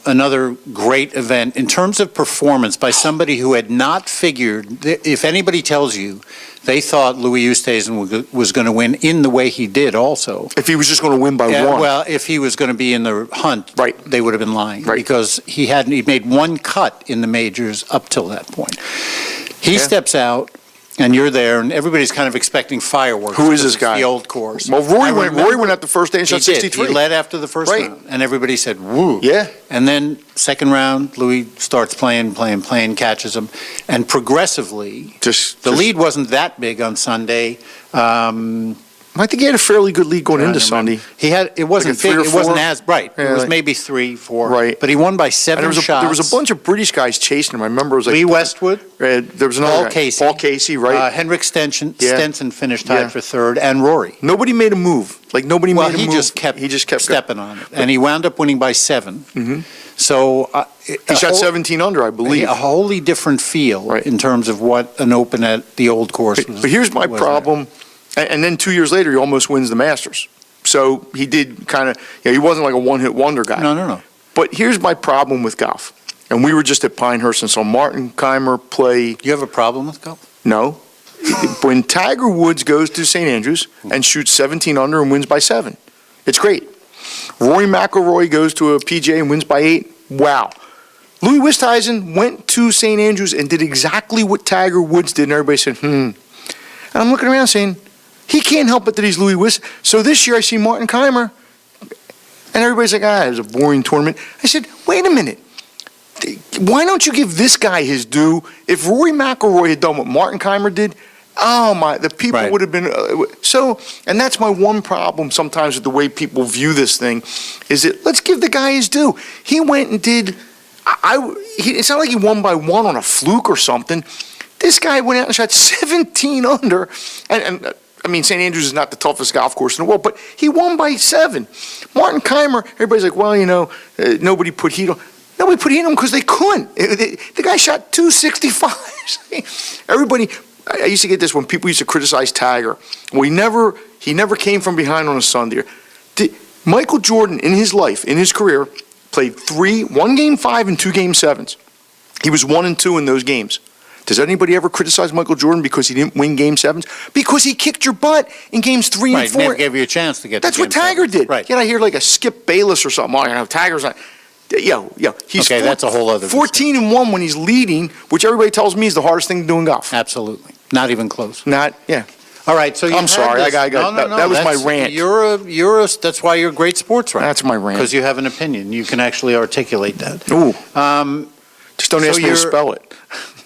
B: Another great event in terms of performance by somebody who had not figured, if anybody tells you they thought Louis Oosthuizen was going to win in the way he did also.
C: If he was just going to win by
B: Yeah,
C: one.
B: well, if he was going to be in the hunt,
C: Right.
B: they would have been lying.
C: Right.
B: Because he made one cut in the majors up till that point. He
C: Yeah.
B: steps out, and you're there, and everybody's kind of expecting fireworks.
C: Who is
B: because
C: this
B: it's
C: guy?
B: the old course.
C: Well,
B: I
C: Rory
B: remember-
C: went out the first day and
B: He
C: shot
B: did.
C: 63.
B: He led after the first
C: Right.
B: round, and everybody said, woo.
C: Yeah.
B: And then second round, Louis starts playing, catches him, and progressively, the lead wasn't that big on Sunday.
C: I think he had a fairly good lead going into Sunday.
B: It wasn't
C: Like a 3
B: big,
C: or
B: it wasn't
C: 4?
B: as, right.
C: Yeah,
B: It was
C: like-
B: maybe 3, 4.
C: Right.
B: But he won by
C: And
B: 7
C: there
B: shots.
C: was a bunch of British guys chasing him. I remember it was like.
B: Lee Westwood,
C: There was another
B: Paul
C: guy.
B: Casey.
C: Paul Casey, right?
B: Henrik Stenson
C: Yeah.
B: finished tied
C: Yeah.
B: for third, and Rory.
C: Nobody made a move. Like, nobody
B: Well,
C: made a
B: he
C: move.
B: just kept stepping on it, and he wound up winning by 7.
C: Mhm.
B: So
C: He shot 17 under, I believe.
B: a wholly different feel
C: Right.
B: in terms of what an Open at the old course was.
C: But here's my
B: was
C: problem. And then 2 years later, he almost wins the Masters. So he did kind of, he wasn't like a one-hit wonder guy.
B: No.
C: But here's my problem with golf. And we were just at Pinehurst and saw Martin Keimer play.
B: You have a problem with golf?
C: No. When Tiger Woods goes to St. Andrews and shoots 17 under and wins by 7, it's great. Rory McIlroy goes to a PGA and wins by 8. Wow. Louis Oosthuizen went to St. Andrews and did exactly what Tiger Woods did, and everybody said, And I'm looking around saying, he can't help it that he's Louis Oosthuizen. So this year I see Martin Keimer, and everybody's like, it was a boring tournament. I said, wait a minute. Why don't you give this guy his due? If Rory McIlroy had done what Martin Keimer did, the people
B: Right.
C: would have been and that's my one problem sometimes with the way people view this thing, is that let's give the guy his due. He went and did. It's not like he won by 1 on a fluke or something. This guy went out and shot 17 under, and I mean, St. Andrews is not the toughest golf course in the world, but he won by 7. Martin Keimer, everybody's like, well, nobody put heat on. Nobody put heat on him because they couldn't. The guy shot 265. Everybody, I used to get this when people used to criticize Tiger. Well, he never came from behind on a Sunday. Michael Jordan, in his life, in his career, played 1 game 5 and 2 game 7s. He was 1 and 2 in those games. Does anybody ever criticize Michael Jordan because he didn't win game 7s? Because he kicked your butt in games 3 and 4.
B: Never gave you a chance to get
C: That's
B: to
C: what
B: game
C: Tiger
B: 7.
C: did.
B: Right.
C: Yet I hear like a Skip Bayless or something. Tiger's not. He's
B: Okay, that's a whole other
C: 14 and 1 when he's leading, which everybody tells me is the hardest thing to do in golf.
B: Absolutely. Not even close.
C: Yeah.
B: All right, so
C: I'm sorry, that was my rant.
B: That's why you're a great sports writer.
C: That's my rant.
B: Because you have an opinion. You can actually articulate that.
C: Ooh. Just don't
B: so
C: ask me to
B: you're-
C: spell it.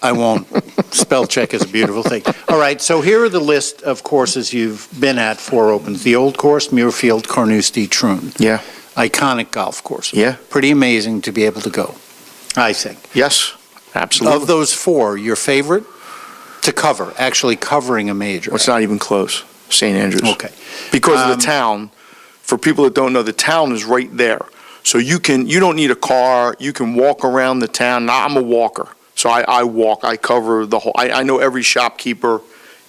B: I won't. Spell check is a beautiful thing. All right, so here are the list of courses you've been at for Opens. The Old Course, Muirfield, Carnoustie, Troon.
C: Yeah.
B: Iconic golf course.
C: Yeah.
B: Pretty amazing to be able to go, I think.
C: Yes. Absolutely.
B: Of those 4, your favorite to cover, actually covering a major?
C: It's not even close. St. Andrews.
B: Okay.
C: Because of the town. For people that don't know, the town is right there. So you don't need a car. You can walk around the town. I'm a walker. So I walk, I cover the whole, I know every shopkeeper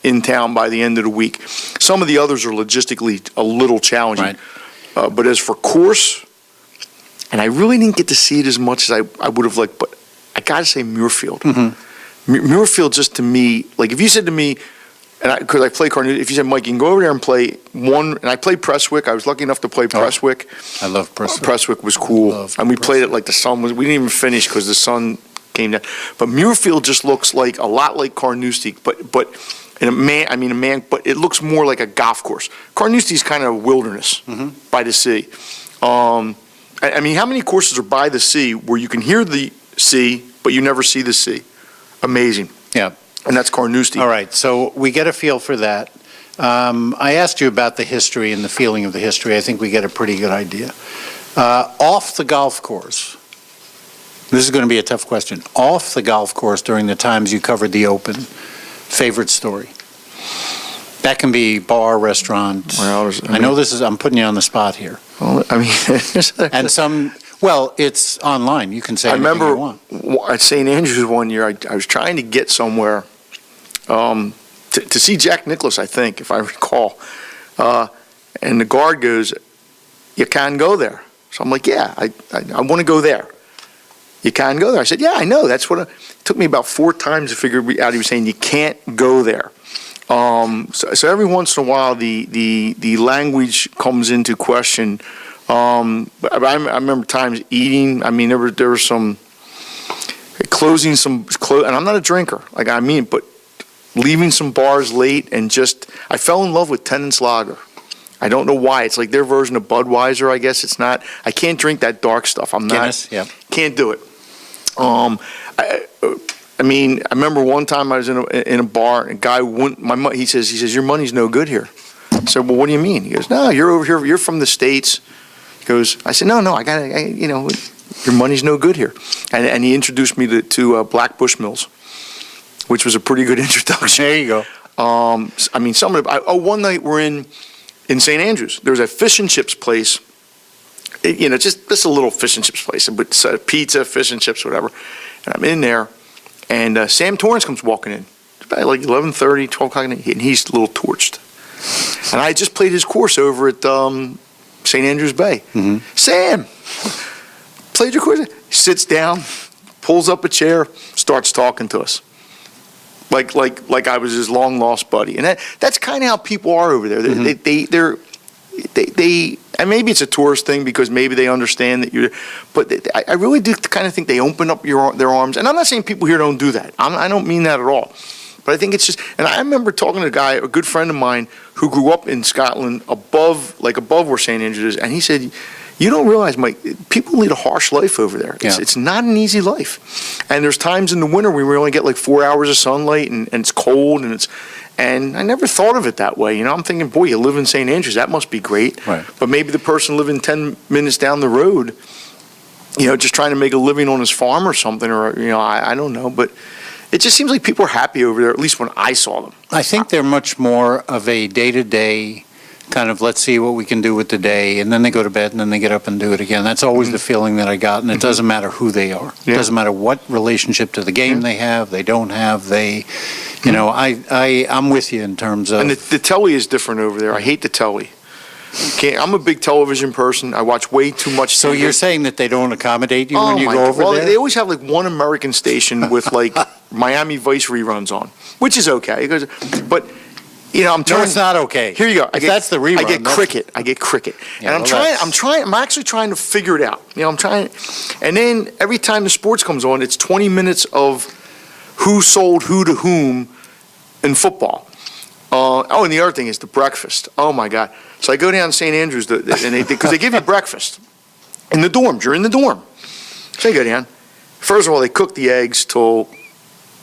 C: in town by the end of the week. Some of the others are logistically a little challenging.
B: Right.
C: But as for course, and I really didn't get to see it as much as I would have liked, but I got to say Muirfield. Muirfield just to me, like if you said to me, because I play Carnegie, if you said, Mike, you can go over there and play one, and I played Prestwick. I was lucky enough to play Prestwick.
B: I love Prestwick.
C: Prestwick was cool. And we played it like the sun was, we didn't even finish because the sun came down. But Muirfield just looks like a lot like Carnoustie, but it looks more like a golf course. Carnoustie's kind of wilderness by the sea. I mean, how many courses are by the sea where you can hear the sea, but you never see the sea? Amazing.
B: Yeah.
C: And that's Carnoustie.
B: All right, so we get a feel for that. I asked you about the history and the feeling of the history. I think we get a pretty good idea. Off the golf course, this is going to be a tough question. Off the golf course during the times you covered the Open, favorite story? That can be bar, restaurant.
C: Well,
B: I know this is, I'm putting you on the spot here.
C: Well, I mean,
B: And some, well, it's online. You can say
C: I
B: anything you
C: remember
B: want.
C: at St. Andrews one year, I was trying to get somewhere to see Jack Nicklaus, I think, if I recall. And the guard goes, "You can go there." So I'm like, "Yeah, I want to go there." "You can go there." I said, "Yeah, I know. That's what." It took me about 4 times to figure out he was saying you can't go there. So every once in a while, the language comes into question. But I remember times eating. I mean, there was some closing some, and I'm not a drinker. Like I mean, but leaving some bars late and I fell in love with Tennent's Lager. I don't know why. It's like their version of Budweiser. I guess it's not. I can't drink that dark stuff. I'm not.
B: Guinness, yeah.
C: Can't do it. I mean, I remember one time I was in a bar, and a guy wouldn't. He says, "Your money's no good here." I said, "Well, what do you mean?" He goes, "No, you're over here. You're from the States." He goes, I said, "No, your money's no good here." And he introduced me to Black Bush Mills, which was a pretty good introduction.
B: There you go.
C: I mean, one night we're in St. Andrews. There was a fish and chips place. Just a little fish and chips place, but pizza, fish and chips, whatever. And I'm in there, and Sam Torrance comes walking in. It's about like 11:30, 12 o'clock, and he's a little torched. And I just played his course over at St. Andrews Bay. Sam, played your course. He sits down, pulls up a chair, starts talking to us. Like I was his long lost buddy, and that's kind of how people are over there. They and maybe it's a tourist thing because maybe they understand that but I really do kind of think they open up their arms. And I'm not saying people here don't do that. I don't mean that at all. But I think it's just, and I remember talking to a good friend of mine who grew up in Scotland above where St. Andrews is, and he said, "You don't realize, Mike, people lead a harsh life over there. It's not an easy life. And there's times in the winter where we only get like 4 hours of sunlight and it's cold and I never thought of it that way. I'm thinking, boy, you live in St. Andrews, that must be great.
B: Right.
C: But maybe the person living 10 minutes down the road, just trying to make a living on his farm or something, or, I don't know. But it just seems like people are happy over there, at least when I saw them.
B: I think they're much more of a day-to-day kind of, let's see what we can do with the day, and then they go to bed, and then they get up and do it again. That's always the feeling that I got, and it doesn't matter who they are. It doesn't matter what relationship to the game they have, they don't have, I'm with you in terms of...
C: And the telly is different over there. I hate the telly. I'm a big television person. I watch way too much.
B: So you're saying that they don't accommodate you when you go over there?
C: They always have like one American station with like Miami Vice reruns on, which is okay. But I'm trying.
B: No, it's not okay.
C: Here you go.
B: That's the rerun.
C: I get cricket,
B: Yeah,
C: and I'm actually trying to figure it out. I'm trying, and then every time the sports comes on, it's 20 minutes of who sold who to whom in football. And the other thing is the breakfast. Oh my God! So I go down to St. Andrews, because they give you breakfast in the dorms. You're in the dorm. So I go down. First of all, they cook the eggs till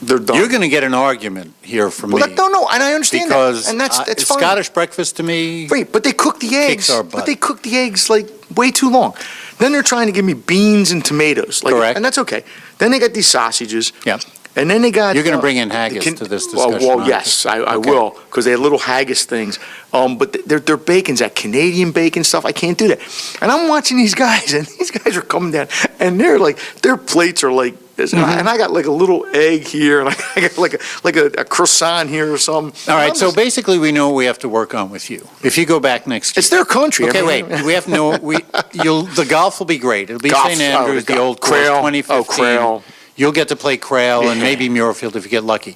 C: they're done.
B: You're going to get an argument here from me.
C: No, and I understand
B: because
C: that. And that's fine.
B: Scottish breakfast to me.
C: Right, but they cook the eggs.
B: Kicks our butt.
C: But they cook the eggs like way too long. Then they're trying to give me beans and tomatoes.
B: Correct.
C: And that's okay. Then they got these sausages.
B: Yeah.
C: And then they got.
B: You're going to bring in haggis to this discussion.
C: Well,
B: aren't you?
C: yes, I
B: Okay.
C: will, because they have little haggis things. But their bacon's that Canadian bacon stuff. I can't do that. And I'm watching these guys, and these guys are coming down, and their plates are like this,
B: Mm-hmm.
C: and I got like a little egg here, and I got like a croissant here or something.
B: All right,
C: I'm
B: so
C: just-
B: basically we know what we have to work on with you. If you go back next year.
C: it's their country. I
B: Okay,
C: mean,
B: wait. We have no. The golf will be great. It'll be
C: Golf,
B: St. Andrews,
C: oh,
B: the old course,
C: Crail.
B: 2015.
C: Oh, Crail.
B: You'll get to play Crail and
C: Yeah.
B: maybe Muirfield if you get lucky.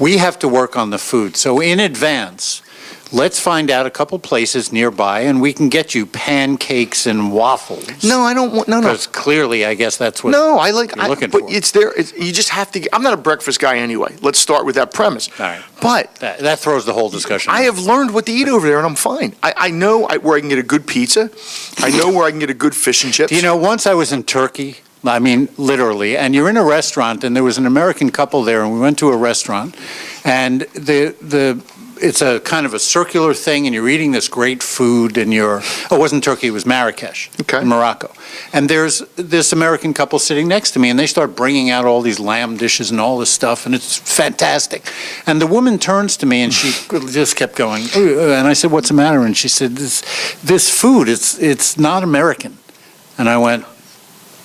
B: We have to work on the food. So in advance, let's find out a couple places nearby, and we can get you pancakes and waffles.
C: No, I don't want. No.
B: Because clearly, I guess that's what.
C: No, I like.
B: you're looking
C: but
B: for.
C: it's there. You just have to. I'm not a breakfast guy anyway. Let's start with that premise.
B: All right.
C: But
B: That throws the whole discussion.
C: I have learned what to eat over there, and I'm fine. I know where I can get a good pizza. I know where I can get a good fish and chips.
B: Do you know, once I was in Turkey, I mean, literally, and you're in a restaurant, and there was an American couple there, and we went to a restaurant, and it's a kind of a circular thing, and you're eating this great food, and it wasn't Turkey, it was Marrakesh,
C: Okay.
B: in Morocco. And there's this American couple sitting next to me, and they start bringing out all these lamb dishes and all this stuff, and it's fantastic. And the woman turns to me, and she just kept going, and I said, "What's the matter?" And she said, this food, it's not American. And I went,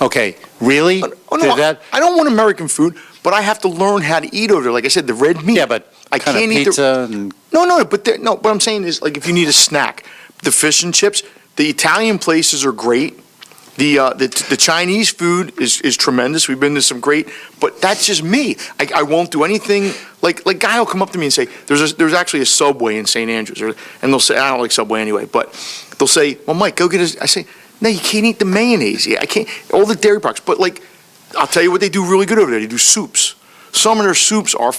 B: "Okay, really?
C: Oh,
B: Did
C: no,
B: that?"
C: I don't want American food, but I have to learn how to eat over there. Like I said, the red meat.
B: Yeah, but
C: I
B: kind
C: can't
B: of
C: eat
B: pizza and
C: No, but what I'm saying is, like, if you need a snack, the fish and chips, the Italian places are great. The Chinese food is tremendous. We've been to some great, but that's just me. I won't do anything. Like guy will come up to me and say, there's actually a Subway in St. Andrews, and they'll say, I don't like Subway anyway, but they'll say, well, Mike, go get us. I say, no, you can't eat the mayonnaise. I can't, all the dairy products. But like, I'll tell you what they do really good over there. They do soups. Some of their soups are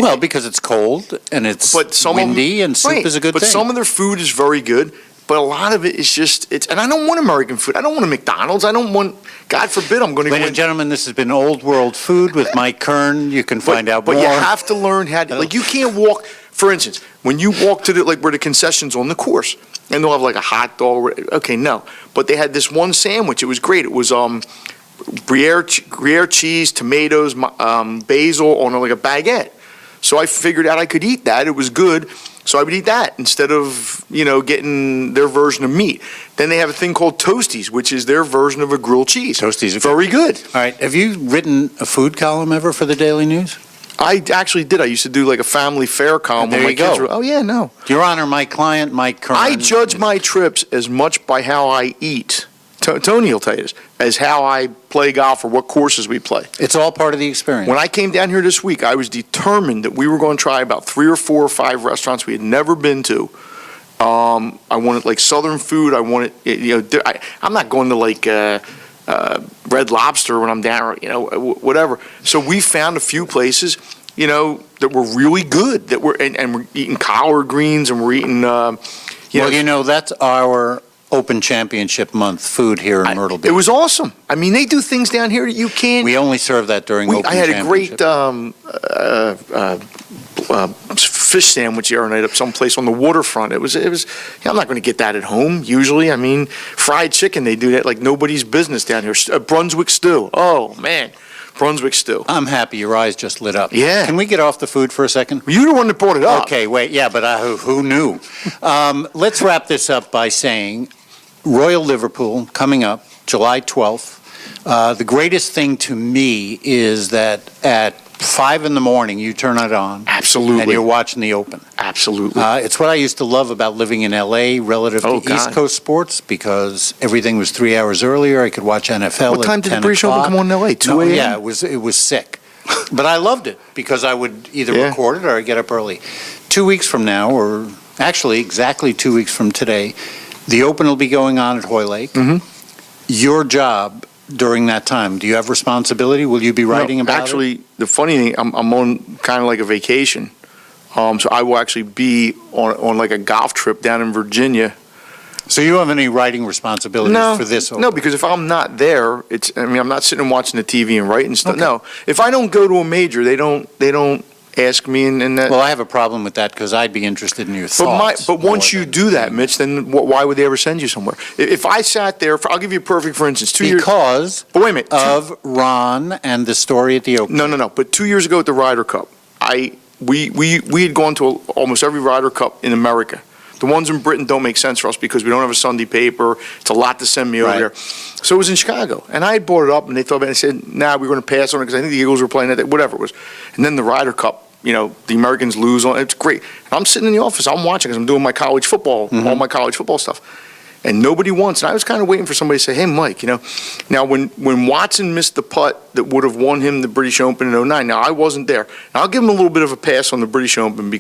B: well, because it's cold and it's
C: but some of them-
B: windy, and soup
C: right,
B: is a good
C: but
B: thing.
C: some of their food is very good, but a lot of it is just, and I don't want American food. I don't want a McDonald's. I don't want, God forbid, I'm going to go
B: Ladies
C: in.
B: and gentlemen, this has been Old World Food with Mike Kern. You can find out
C: But
B: more.
C: you have to learn how to, like, you can't walk, for instance, when you walk to like where the concessions on the course, and they'll have like a hot dog, okay, no. But they had this one sandwich, it was great. It was Gruyere cheese, tomatoes, basil on like a baguette. So I figured out I could eat that. It was good. So I would eat that instead of, getting their version of meat. Then they have a thing called Toasties, which is their version of a grilled cheese.
B: Toasties are
C: Very good.
B: All right. Have you written a food column ever for the Daily News?
C: I actually did. I used to do like a family fare column
B: There
C: when my
B: you go.
C: kids were, oh yeah, no.
B: Your Honor, my client, Mike Kern.
C: I judge my trips as much by how I eat. Tony will tell you this, as how I play golf or what courses we play.
B: It's all part of the experience.
C: When I came down here this week, I was determined that we were going to try about 3 or 4 or 5 restaurants we had never been to. I wanted like Southern food. I wanted, I'm not going to like Red Lobster when I'm down, whatever. So we found a few places, that were really good. That were and we're eating collard greens and we're eating.
B: That's our Open Championship month food here in Myrtle Beach.
C: It was awesome. I mean, they do things down here that you can't.
B: We only serve that during Open
C: I had a great
B: Championship.
C: fish sandwich the other night up someplace on the waterfront. It was. I'm not going to get that at home usually. I mean, fried chicken, they do that like nobody's business down here. Brunswick stew. Oh man, Brunswick stew.
B: I'm happy your eyes just lit up.
C: Yeah.
B: Can we get off the food for a second?
C: You're the one that brought it up.
B: Okay, wait, yeah, but who knew? Let's wrap this up by saying Royal Liverpool coming up July 12th. The greatest thing to me is that at 5 in the morning you turn it on.
C: Absolutely.
B: And you're watching the Open.
C: Absolutely.
B: It's what I used to love about living in L.A. relative
C: Oh,
B: to East
C: God.
B: Coast sports because everything was 3 hours earlier. I could watch NFL
C: What
B: at
C: time did the
B: 10
C: British Open
B: o'clock.
C: come on in L.A.? 2
B: No,
C: a.m.?
B: Yeah, it was sick. But I loved it because I would either
C: Yeah.
B: record it or I'd get up early. 2 weeks from now, or actually exactly 2 weeks from today, the Open will be going on at Hoylake.
C: Mhm.
B: Your job during that time, do you have responsibility? Will you be writing
C: No,
B: about it?
C: actually, the funny thing, I'm on kind of like a vacation. So I will actually be on like a golf trip down in Virginia.
B: So you don't have any writing responsibilities for this Open?
C: No, because if I'm not there, I'm not sitting and watching the TV and writing stuff.
B: Okay.
C: No, if I don't go to a major, they don't ask me and that.
B: Well, I have a problem with that because I'd be interested in your thoughts.
C: But once
B: more
C: you
B: than-
C: do that, Mitch, then why would they ever send you somewhere? If I sat there, I'll give you a perfect, for instance, 2 years.
B: Because
C: But wait a minute.
B: of Ron and the story at the Open.
C: No. But 2 years ago at the Ryder Cup, we had gone to almost every Ryder Cup in America. The ones in Britain don't make sense for us because we don't have a Sunday paper. It's a lot to send me over
B: Right.
C: there. So it was in Chicago, and I had brought it up, and they thought about it. I said, "Nah, we're going to pass on it because I think the Eagles were playing that day, whatever it was." And then the Ryder Cup, the Americans lose on. It's great. And I'm sitting in the office, I'm watching because I'm doing my college football, all my college football stuff. And nobody wants. And I was kind of waiting for somebody to say, "Hey, Mike, Now, when Watson missed the putt that would have won him the British Open in '09, now I wasn't there. Now, I'll give him a little bit of a pass on the British Open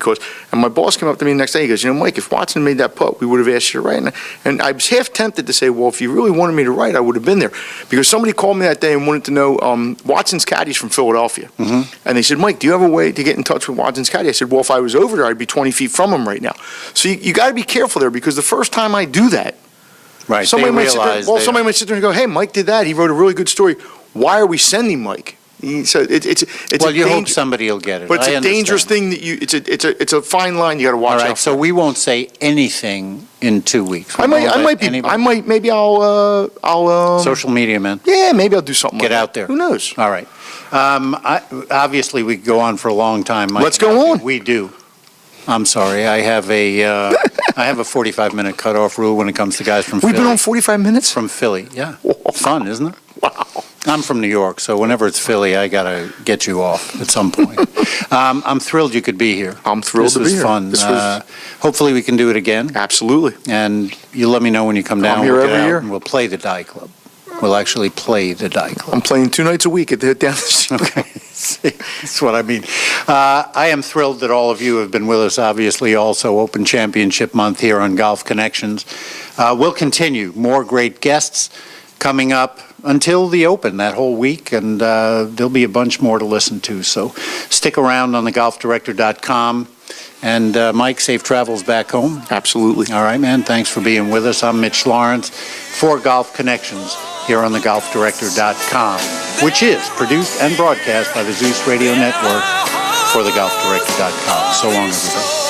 C: and my boss came up to me the next day. He goes, Mike, if Watson made that putt, we would have asked you to write. And I was half tempted to say, well, if you really wanted me to write, I would have been there. Because somebody called me that day and wanted to know, Watson's caddy's from Philadelphia. And they said, Mike, do you have a way to get in touch with Watson's caddy? I said, well, if I was over there, I'd be 20 feet from him right now. So you got to be careful there because the first time I do that,
B: Right.
C: somebody
B: they
C: might sit there,
B: realize
C: well,
B: they-
C: somebody might sit there and go, "Hey, Mike did that. He wrote a really good story. Why are we sending Mike?" So it's
B: Well,
C: a
B: you hope
C: danger,
B: somebody will get it.
C: but it's
B: I
C: a dangerous
B: understand.
C: thing that it's a fine line you got to
B: All
C: watch
B: right,
C: out.
B: so we won't say anything in 2 weeks.
C: I might maybe I'll
B: Social media, man.
C: yeah, maybe I'll do something.
B: Get
C: like
B: out
C: that.
B: there.
C: Who knows?
B: All right. Obviously, we could go on for a long time. Mike.
C: Let's go on.
B: We do. I'm sorry. I have a 45-minute cutoff rule when it comes to guys from
C: We've
B: Philly.
C: been on 45 minutes.
B: From Philly, yeah.
C: Whoa.
B: Fun, isn't it?
C: Wow.
B: I'm from New York, so whenever it's Philly, I got to get you off at some point. I'm thrilled you could be here.
C: I'm thrilled to be here.
B: This was fun.
C: This was-
B: Hopefully, we can do it again.
C: Absolutely.
B: And you let me know when you come down.
C: I'm here
B: We'll get
C: every
B: out
C: year.
B: and we'll play the Die Club. We'll actually play the Die Club.
C: I'm playing 2 nights a week at the down the street.
B: Okay, that's what I mean. I am thrilled that all of you have been with us, obviously, also Open Championship Month here on Golf Connections. We'll continue. More great guests coming up until the Open that whole week, and there'll be a bunch more to listen to. So stick around on thegolfdirector.com. And Mike, safe travels back home.
C: Absolutely.
B: All right, man. Thanks for being with us. I'm Mitch Lawrence for Golf Connections here on thegolfdirector.com, which is produced and broadcast by the Zeus Radio Network for thegolfdirector.com. So long, everybody.